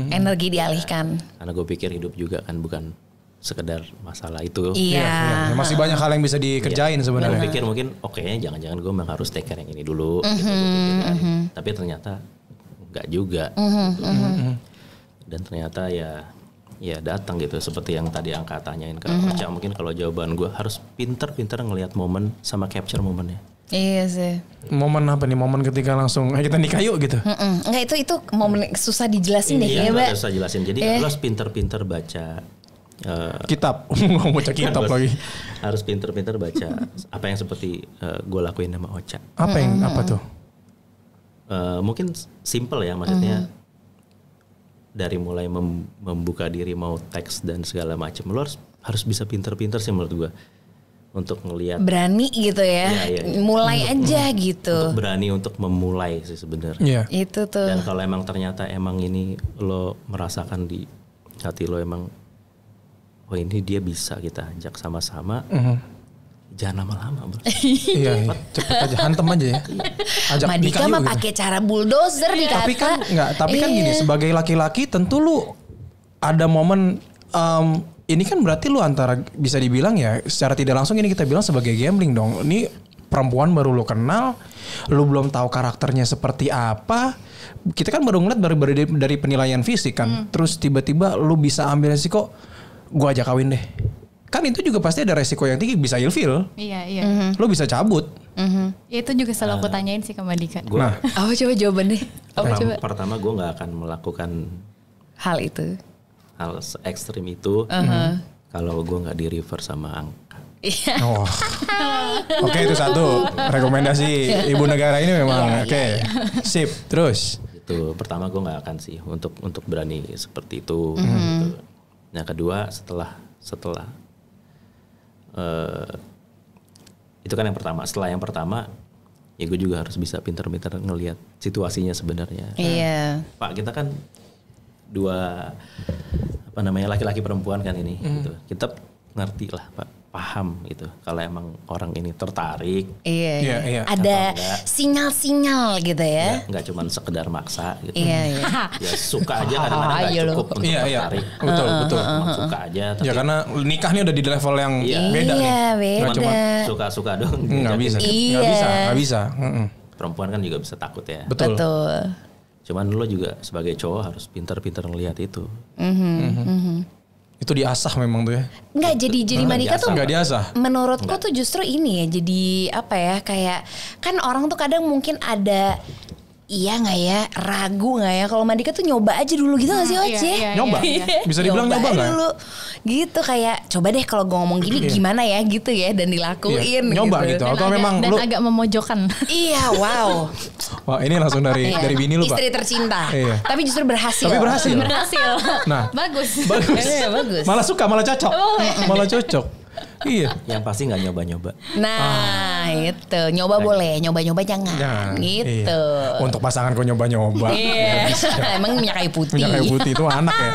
Energi dialihkan. Karena gue pikir hidup juga kan bukan sekedar masalah itu. Iya. Masih banyak hal yang bisa dikerjain sebenarnya. Gue pikir mungkin jangan-jangan gue memang harus take care yang ini dulu. Gitu, kan. Tapi ternyata enggak juga. Dan ternyata ya datang gitu, seperti yang tadi Angka tanyain ke Ocha. Mungkin kalau jawaban gue harus pinter-pinter ngelihat momen sama capture momennya. Iya sih. Momen apa nih? Momen ketika langsung kita nikah yuk gitu. Enggak, itu momen susah dijelasin deh ya, Mbak. Susah jelasin. Jadi harus pinter-pinter baca kitab. Mau baca kitab lagi. Harus pinter-pinter baca apa yang seperti gue lakuin sama Ocha. Apa tuh? Mungkin simple ya, maksudnya dari mulai membuka diri mau teks dan segala macam, lo harus bisa pinter-pinter sih menurut gue untuk ngelihat, berani gitu ya, mulai aja gitu, untuk berani untuk memulai sih sebenarnya. Itu tuh. Dan kalau emang ternyata emang ini lo merasakan di hati lo emang ini dia bisa kita ajak sama-sama, jangan lama-lama bro. Iya, cepet aja, hantem aja ya. Ajak Madika mah pakai cara bulldozer dikata. Tapi kan gini, sebagai laki-laki tentu lu ada momen ini kan berarti lu antara bisa dibilang ya secara tidak langsung ini kita bilang sebagai gambling dong. Ini perempuan baru lu kenal, lu belum tahu karakternya seperti apa. Kita kan baru ngeliat dari penilaian fisik kan. Terus tiba-tiba lu bisa ambil resiko, gua ajak kawin deh. Kan itu juga pasti ada resiko yang tinggi, bisa ilfil. Iya. Lo bisa cabut. Ya itu juga selalu aku tanyain sih ke Mbak Dika. Coba jawaban deh. Pertama gue nggak akan melakukan hal itu. Hal ekstrim itu. kalau gue nggak di refer sama angka. Oh. Oke, itu satu rekomendasi ibu negara ini memang. Oke. Sip. Terus itu pertama gue nggak akan sih untuk berani seperti itu. Gitu. Yang kedua setelah itu kan yang pertama. Setelah yang pertama ya gue juga harus bisa pintar-pintar ngelihat situasinya sebenarnya. Iya. Pak, kita kan dua laki-laki perempuan kan ini. Gitu. Kita ngerti lah Pak, paham gitu kalau emang orang ini tertarik. Iya. Ada sinyal-sinyal gitu ya. Nggak cuma sekedar maksa gitu. Iya. Ya suka aja kadang-kadang nggak cukup untuk tertarik. Betul. Cuma suka aja. Tapi Ya karena nikah nih udah di level yang beda nih. Beda. Nggak cuma suka-suka dong. nggak bisa. Nggak bisa. Perempuan kan juga bisa takut ya. Betul. Cuman lo juga sebagai cowok harus pintar-pintar ngelihat itu. Itu diasah memang tuh ya. Enggak, jadi Madika tuh Enggak diasah. menurutku tuh justru ini ya, jadi apa ya, kayak kan orang tuh kadang mungkin ada iya nggak ya, ragu nggak ya, kalau Madika tuh nyoba aja dulu gitu nggak sih Oce? Iya, Nyoba? Bisa dibilang nyoba nggak? dulu gitu, kayak coba deh kalau gue ngomong gini gimana ya gitu ya, dan dilakuin nyoba gitu. Atau memang dan lu agak memojokkan. Iya, wow. wah ini langsung dari bini lu Pak. Istri tercinta. Iya. Tapi justru berhasil. Tapi berhasil. Berhasil. Nah. Bagus. Bagus. Malah suka, malah cocok. Malah cocok. Iya. Yang pasti nggak nyoba-nyoba. Nah, itu nyoba boleh, nyoba-nyoba jangan. Gitu. Iya. Untuk pasangan kok nyoba-nyoba. Iya. Emang minyak kayu putih. Minyak kayu putih itu anak ya.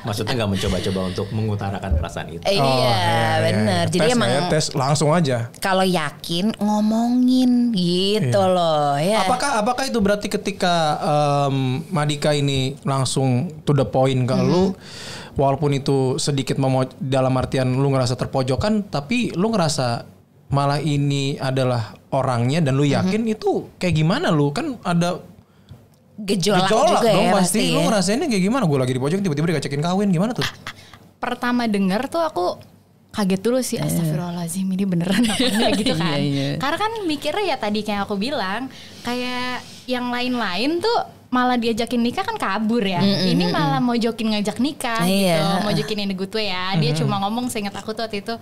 Maksudnya nggak mencoba-coba untuk mengutarakan perasaan itu. Iya, benar. Jadi tes, emang tes langsung aja. kalau yakin ngomongin gitu loh ya. Apakah itu berarti ketika Madika ini langsung to the point ke lu, walaupun itu sedikit dalam artian lu ngerasa terpojokan, tapi lu ngerasa malah ini adalah orangnya dan lu yakin itu kayak gimana, lu kan ada gejolak juga dong ya pasti. Lu ya. ngerasainnya kayak gimana? Gue lagi di pojok tiba-tiba dikacekin kawin, gimana tuh? Pertama denger tuh aku kaget dulu sih, astagfirullahaladzim ini beneran apa enggak gitu kan. Karena kan mikirnya ya tadi kayak aku bilang, kayak yang lain-lain tuh malah diajakin nikah kan kabur ya. Ini malah mojokin ngajak nikah gitu. Mojokin ini gue ya. Dia cuma ngomong, seingat aku tuh waktu itu,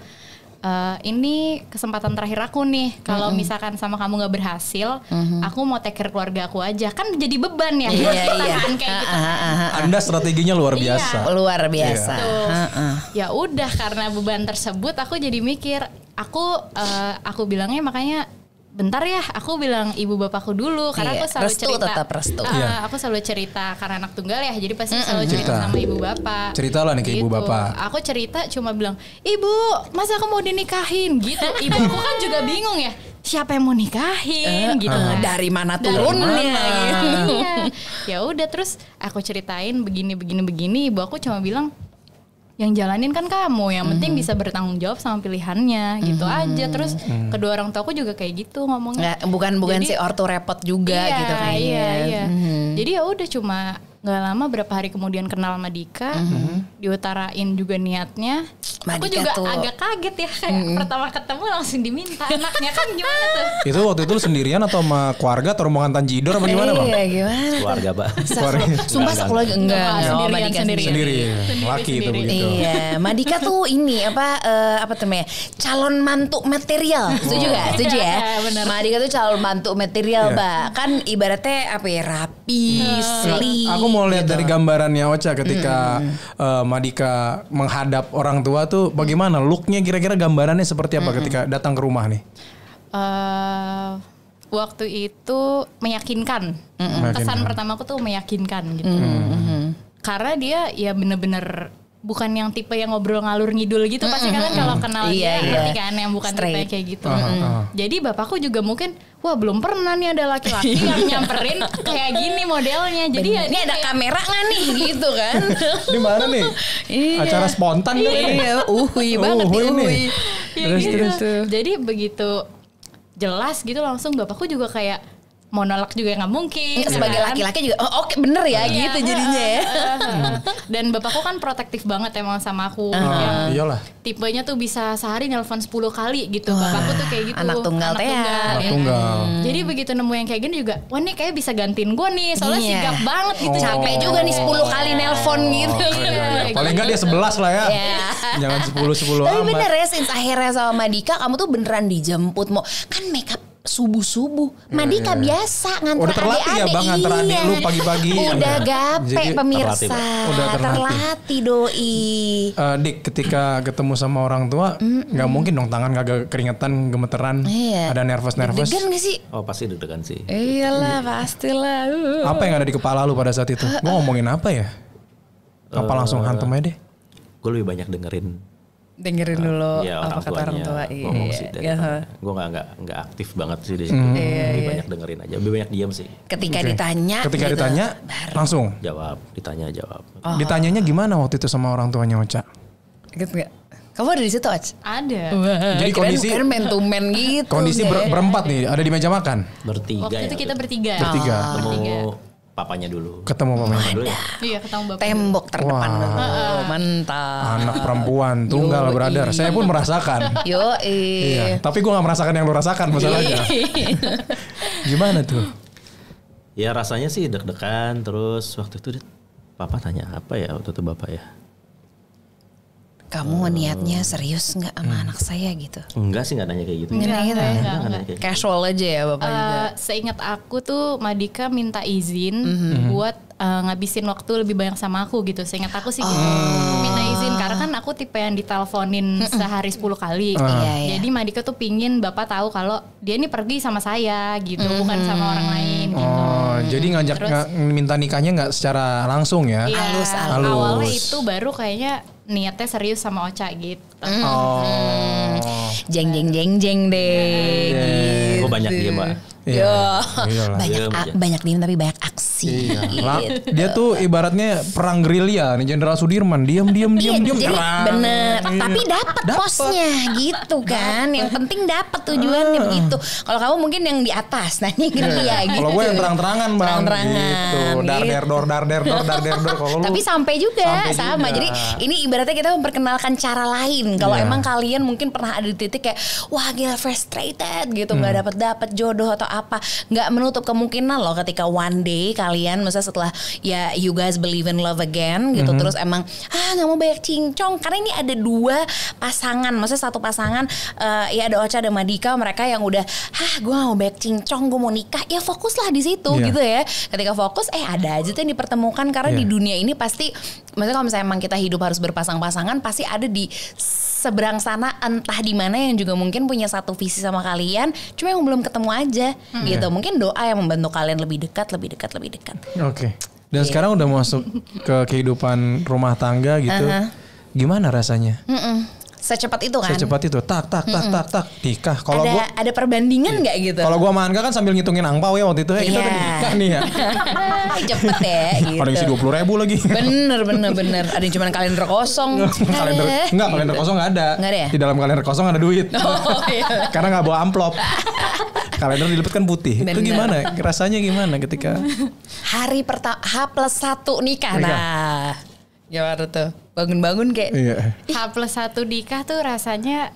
ini kesempatan terakhir aku nih. Kalau misalkan sama kamu gak berhasil, aku mau take care keluarga aku aja. Kan jadi beban ya. Iya. Kan kayak gitu. Anda strateginya luar biasa. Luar biasa. Ya udah, karena beban tersebut aku jadi mikir, aku bilangnya makanya bentar ya, aku bilang ibu bapakku dulu karena aku selalu restu, cerita. tetap restu. Aku selalu cerita karena anak tunggal ya, jadi pasti selalu cerita sama ibu bapak. Cerita lah nih ke ibu bapak. Aku cerita cuma bilang, ibu, masa aku mau dinikahin gitu. Ibu aku kan juga bingung ya, siapa yang mau nikahin gitu. Dari mana turunnya gitu. Iya. Ya udah, terus aku ceritain begini, ibu aku cuma bilang, yang jalanin kan kamu, yang penting bisa bertanggung jawab sama pilihannya gitu aja. Terus kedua orang tua aku juga kayak gitu ngomongnya. Bukan jadi, si ortu repot juga iya, gitu kayaknya. Iya. Jadi ya udah, cuma nggak lama berapa hari kemudian kenal sama Dika, diutarain juga niatnya. Madika aku juga tuh agak kaget ya, kayak pertama ketemu langsung diminta anaknya, kan gimana tuh? Itu waktu itu lu sendirian atau sama keluarga atau rombongan Tanjidor apa gimana Bang? Iya, gimana? Keluarga Pak. Sumpah satu lagi enggak. Sendirian. Sendiri. Laki itu begitu. Iya, Madika tuh ini apa namanya? Calon mantu material. Setuju gak? Setuju ya? Bener. Madika tuh calon mantu material, Mbak. Kan ibaratnya apa ya? Rapi, sleek. Aku mau lihat dari gambarannya Ocha ketika Madika menghadap orang tua tuh bagaimana looknya, kira-kira gambarannya seperti apa ketika datang ke rumah nih? Waktu itu meyakinkan. Kesan pertama aku tuh meyakinkan gitu. Karena dia ya bener-bener bukan yang tipe yang ngobrol ngalur ngidul gitu. Pasti kalian kalau kenal dia ngerti kan, yang bukan tipe kayak gitu. Jadi bapakku juga mungkin, wah belum pernah nih ada laki-laki yang nyamperin kayak gini modelnya. Jadi ya ini ada kamera nggak nih gitu kan? Di mana nih? Acara spontan kan? Iya, banget nih. Terus. Jadi begitu jelas gitu langsung bapakku juga kayak, mau nolak juga nggak mungkin. Sebagai laki-laki juga oke bener ya gitu jadinya ya. Dan bapakku kan protektif banget emang sama aku. Iyalah. Tipenya tuh bisa sehari nelpon 10 kali gitu. Bapakku tuh kayak gitu. Anak tunggal. Jadi begitu nemu yang kayak gini juga, wah nih kayak bisa gantiin gue nih. Soalnya sigap banget gitu. Capek juga nih 10 kali nelpon gitu. Paling enggak dia 11 lah ya. Jangan 10 Tapi amat. bener ya, since akhirnya sama Madika kamu tuh beneran dijemput mau kan makeup subuh-subuh. Madika biasa nganter udah terlatih adik-adik. ya Bang, nganter adik lu pagi-pagi. Udah gape Jadi, pemirsa. Udah terlatih doi. Dik, ketika ketemu sama orang tua, nggak mungkin dong tangan kagak keringetan, gemeteran, ada nervous. Deg-degan gak sih? Oh pasti deg-degan sih. Iyalah pastilah. Apa yang ada di kepala lu pada saat itu? Gue ngomongin apa ya? Apa langsung hantem aja deh? Gue lebih banyak dengerin dulu ya, apa kata orang tua. Ngomong sih gue nggak aktif banget sih di situ. Lebih banyak dengerin aja, lebih banyak diam sih. Ketika ditanya langsung jawab, jawab. Ditanyanya gimana waktu itu sama orang tuanya Ocha? Gitu gak? Kamu ada di situ, Ocha? Ada. Jadi kondisi man to man gitu. Kondisi berempat nih, ada di meja makan. Bertiga. Waktu itu kita bertiga. Ketemu papanya dulu. Ketemu papanya dulu ya? Iya, ketemu bapak. Tembok terdepan dulu. Mantap. Anak perempuan tunggal brother. Saya pun merasakan. Iya. Tapi gue gak merasakan yang lu rasakan masalahnya. Gimana tuh? Ya rasanya sih deg-degan. Terus waktu itu papa tanya apa ya waktu itu bapak ya? Kamu niatnya serius nggak sama anak saya gitu? Enggak sih, nggak nanya kayak gitu. Enggak. Casual aja ya bapak juga. Seingat aku tuh Madika minta izin buat ngabisin waktu lebih banyak sama aku gitu. Seingat aku sih gitu. Minta izin karena kan aku tipe yang diteleponin sehari 10 kali. Jadi Madika tuh pingin bapak tahu kalau dia nih pergi sama saya gitu, bukan sama orang lain gitu. Jadi ngajak minta nikahnya nggak secara langsung ya? Halus. Awalnya itu baru kayaknya niatnya serius sama Ocha gitu. Jeng deh. Gue banyak dia mbak. Banyak diem tapi banyak aksi. Dia tuh ibaratnya perang gerilya nih, Jenderal Sudirman, diam. Jadi bener, tapi dapat posnya gitu kan. Yang penting dapat tujuannya begitu. Kalau kamu mungkin yang di atas, nanya gerilya gitu. Kalau gue yang terang-terangan bang, gitu. Dar der dor. Tapi sampai juga sama. Jadi ini ibaratnya kita memperkenalkan cara lain. Kalau emang kalian mungkin pernah ada di titik kayak wah gila frustrated gitu, nggak dapat jodoh atau apa, nggak menutup kemungkinan loh ketika one day kalian misalnya setelah ya you guys believe in love again gitu, terus emang nggak mau banyak cincong karena ini ada dua pasangan, maksudnya satu pasangan ya ada Ocha ada Madika, mereka yang udah gue nggak mau banyak cincong, gue mau nikah, ya fokuslah di situ gitu ya. Ketika fokus ada aja tuh yang dipertemukan karena di dunia ini pasti, maksudnya kalau misalnya emang kita hidup harus berpasang-pasangan, pasti ada di seberang sana entah di mana yang juga mungkin punya satu visi sama kalian, cuma yang belum ketemu aja gitu. Mungkin doa yang membantu kalian lebih dekat. Oke. Dan sekarang udah masuk ke kehidupan rumah tangga gitu. Gimana rasanya? Secepat itu kan? Secepat itu, tak, nikah. Kalau gua ada perbandingan nggak gitu? Kalau gua sama Angga kan sambil ngitungin angpau ya waktu itu, kita udah nikah nih ya. Cepet ya gitu. Ada isi 20.000 lagi. Bener. Ada yang cuma kalender kosong. Kalender kosong nggak ada. Nggak ada ya? Di dalam kalender kosong ada duit. Karena nggak bawa amplop. Kalender dilipat kan putih. Bener. Itu gimana? Rasanya gimana ketika hari pertama H+1 nikah. Nah, gimana tuh? Bangun-bangun kayak H+1 nikah tuh rasanya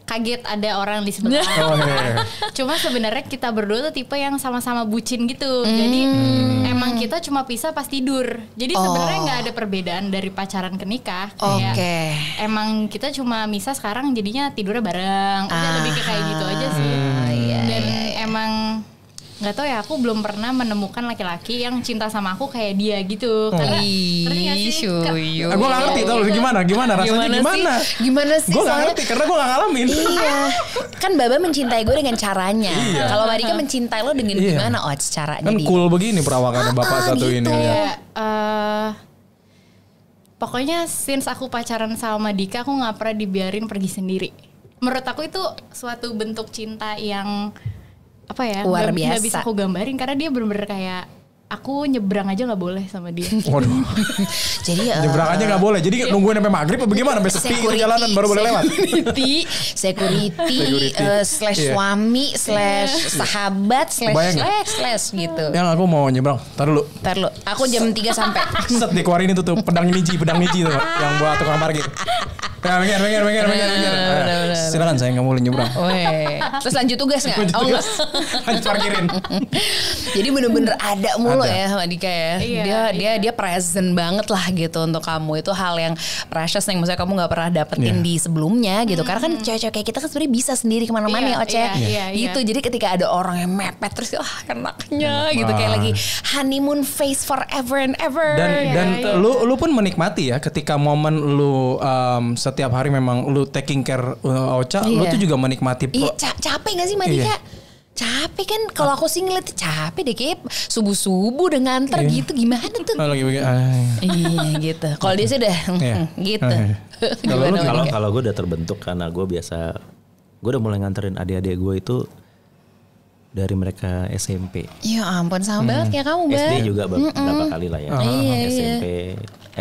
kaget ada orang di sebelah. Cuma sebenarnya kita berdua tuh tipe yang sama-sama bucin gitu. Jadi emang kita cuma pisah pas tidur. Jadi sebenarnya nggak ada perbedaan dari pacaran ke nikah. Emang kita cuma misah sekarang jadinya tidurnya bareng. Udah lebih kayak gitu aja sih. Dan emang nggak tahu ya, aku belum pernah menemukan laki-laki yang cinta sama aku kayak dia gitu. Karena gue nggak ngerti tau gimana rasanya gimana sih gue nggak ngerti karena gue nggak ngalamin. Kan Baba mencintai gue dengan caranya. Kalau Madika mencintai lo dengan gimana caranya? Kan cool begini perawakannya bapak satu gitu. ini ya. Pokoknya since aku pacaran sama Madika, aku nggak pernah dibiarin pergi sendiri. Menurut aku itu suatu bentuk cinta yang apa ya, luar biasa. Gak bisa aku gambarin karena dia bener-bener kayak aku nyebrang aja nggak boleh sama dia. Waduh. Jadi nyebrang aja nggak boleh. Jadi nungguin sampai maghrib apa gimana? Sampai sepi gitu jalanan baru boleh lewat. Security slash suami slash sahabat slash gitu. Yang aku mau nyebrang. Tar dulu. Aku jam 3 sampai. Set dikeluarin itu tuh pedang niji tuh yang buat tukang parkir. Minggir. Silakan saya nggak boleh nyebrang. Terus lanjut tugas nggak? Oh enggak. Lanjut parkirin. Jadi bener-bener ada mulu ya sama Dika ya. Dia present banget lah gitu untuk kamu. Itu hal yang precious yang maksudnya kamu nggak pernah dapetin di sebelumnya gitu. Karena kan cewek-cewek kayak kita kan sebenarnya bisa sendiri kemana-mana ya Oce. Gitu. Jadi ketika ada orang yang mepet terus enaknya gitu kayak lagi honeymoon phase forever and ever. Dan lu pun menikmati ya ketika momen lu setiap hari memang lu taking care Ocha, lu tuh juga menikmati. Iya, capek gak sih Mbak Dika? Capek kan kalau aku sih ngeliat capek deh kayak subuh-subuh udah nganter gitu gimana tuh? Iya gitu. Kalau dia sih udah gitu. Kalau gue udah terbentuk karena gue udah mulai nganterin adik-adik gue itu dari mereka SMP. Ya ampun sama banget kayak kamu Mbak. SD juga beberapa kali lah ya. SMP,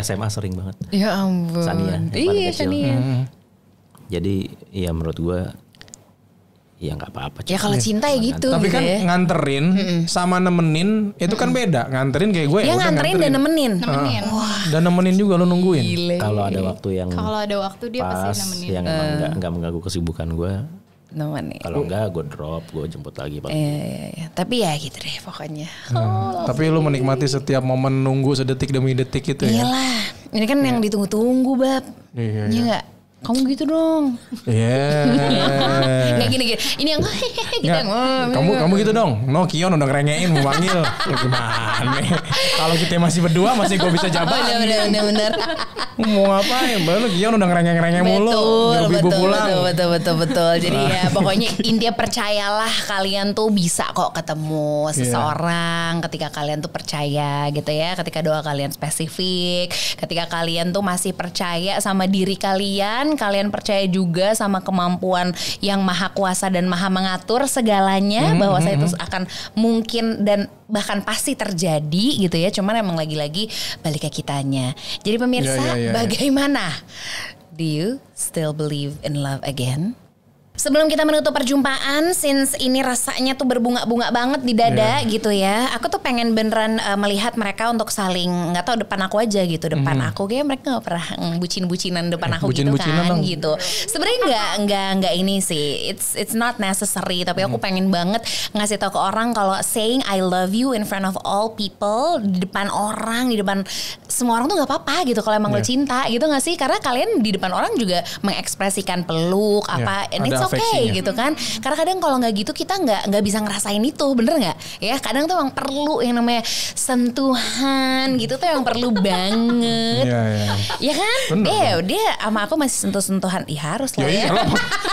SMA sering banget. Ya ampun. Sania. Iya Sania. Jadi ya menurut gue ya nggak apa-apa. Ya kalau cinta ya gitu. Tapi kan nganterin sama nemenin itu kan beda. Nganterin kayak gue ya nganterin dan nemenin. Dan nemenin juga lu nungguin. Kalau ada waktu yang dia pasti nemenin. Yang emang nggak mengganggu kesibukan gue. Kalau enggak gue drop, gue jemput lagi. Tapi ya gitu deh pokoknya. Tapi lu menikmati setiap momen nunggu sedetik demi detik gitu ya. Iyalah. Ini kan yang ditunggu-tunggu Bab. Iya enggak? Kamu gitu dong. Nggak gini. Ini yang gitu. Kamu gitu dong. No Kion udah ngerengein mau panggil. Gimana? Kalau kita masih berdua masih gue bisa jabat. Bener. Mau ngapain? Baru Kion udah ngerengeng mulu. Betul. Jadi ya pokoknya intinya percayalah kalian tuh bisa kok ketemu seseorang ketika kalian tuh percaya gitu ya. Ketika doa kalian spesifik. Ketika kalian tuh masih percaya sama diri kalian percaya juga sama kemampuan yang maha kuasa dan maha mengatur segalanya bahwa saya itu akan mungkin dan bahkan pasti terjadi gitu ya. Cuman emang lagi-lagi balik ke kitanya. Jadi pemirsa, bagaimana? Do you still believe in love again? Sebelum kita menutup perjumpaan, since ini rasanya tuh berbunga-bunga banget di dada gitu ya. Aku tuh pengen beneran melihat mereka untuk saling, nggak tahu depan aku aja gitu, depan aku kayak mereka nggak pernah bucin-bucinan depan aku gitu kan gitu. Sebenarnya nggak ini sih, it's not necessary. Tapi aku pengen banget ngasih tahu ke orang kalau saying I love you in front of all people, di depan orang, di depan semua orang tuh nggak apa-apa gitu kalau emang lo cinta gitu nggak sih? Karena kalian di depan orang juga mengekspresikan peluk apa, and it's okay gitu kan. Karena kadang kalau nggak gitu kita nggak bisa ngerasain itu, bener nggak? Ya kadang tuh emang perlu yang namanya sentuhan gitu tuh yang perlu banget. Ya kan? Dia sama aku masih sentuh-sentuhan. Ya harus lah ya.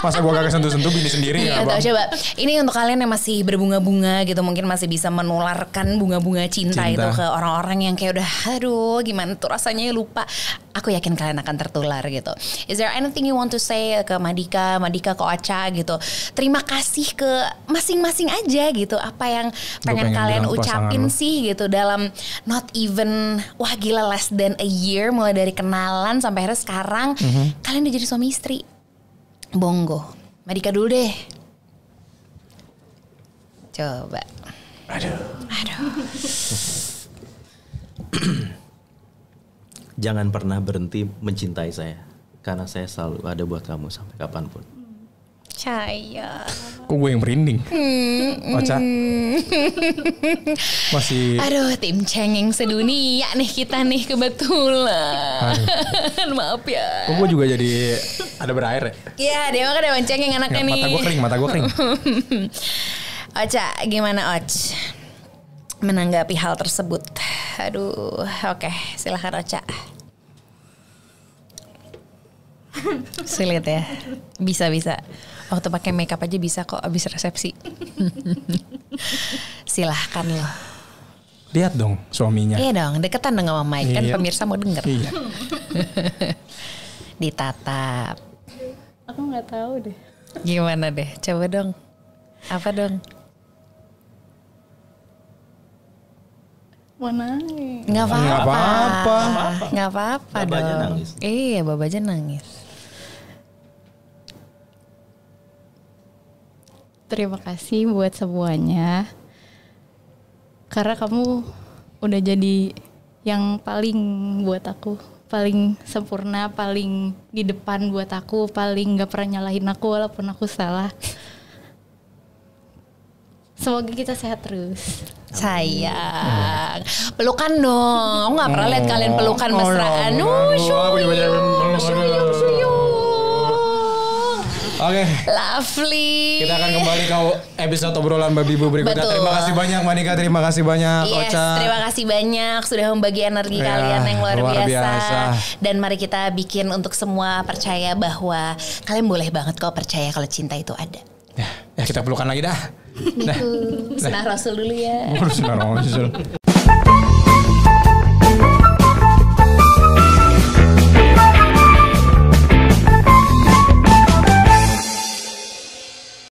Masa gue gak sentuh-sentuh bini sendiri ya Bang? Coba ini untuk kalian yang masih berbunga-bunga gitu, mungkin masih bisa menularkan bunga-bunga cinta itu ke orang-orang yang kayak udah aduh gimana tuh rasanya lupa. Aku yakin kalian akan tertular gitu. Is there anything you want to say ke Madika ke Ocha gitu? Terima kasih ke masing-masing aja gitu. Apa yang pengen kalian ucapin sih gitu dalam not even gila less than a year, mulai dari kenalan sampai akhirnya sekarang kalian udah jadi suami istri. Bonggo. Madika dulu deh. Coba. Aduh. Jangan pernah berhenti mencintai saya, karena saya selalu ada buat kamu sampai kapanpun. Saya. Kok gue yang merinding? Ocha. Masih. Aduh, tim cengeng sedunia nih kita nih kebetulan. Maaf ya. Kok gue juga jadi ada berair ya? Iya, dia mah kan dewan cengeng anaknya nih. Mata gue kering. Ocha, gimana Och? Menanggapi hal tersebut. Aduh, oke, silakan Ocha. Sulit ya. Bisa. Waktu pakai makeup aja bisa kok abis resepsi. Silahkan loh. Lihat dong suaminya. Iya dong, deketan dong sama Mike. Kan pemirsa mau denger. Iya. Ditatap. Aku gak tahu deh. Gimana deh? Coba dong. Apa dong? Mau nangis. Nggak apa-apa. Nggak apa-apa Baba aja dong. nangis. Iya, Baba aja nangis. Terima kasih buat semuanya. Karena kamu udah jadi yang paling buat aku. Paling sempurna, paling di depan buat aku. Paling gak pernah nyalahin aku walaupun aku salah. Semoga kita sehat terus. Sayang. Pelukan dong. Aku gak pernah lihat kalian pelukan mesraan. Oke. Lovely. Kita akan kembali ke episode obrolan Babi Bu berikutnya. Betul. Terima kasih banyak Manika, terima kasih banyak Yes, Ocha. terima kasih banyak sudah membagi energi Ya, kalian yang luar biasa. biasa. Dan mari kita bikin untuk semua percaya bahwa kalian boleh banget kok percaya kalau cinta itu ada. Ya kita pelukan lagi dah. Sunah Rasul dulu ya. Harus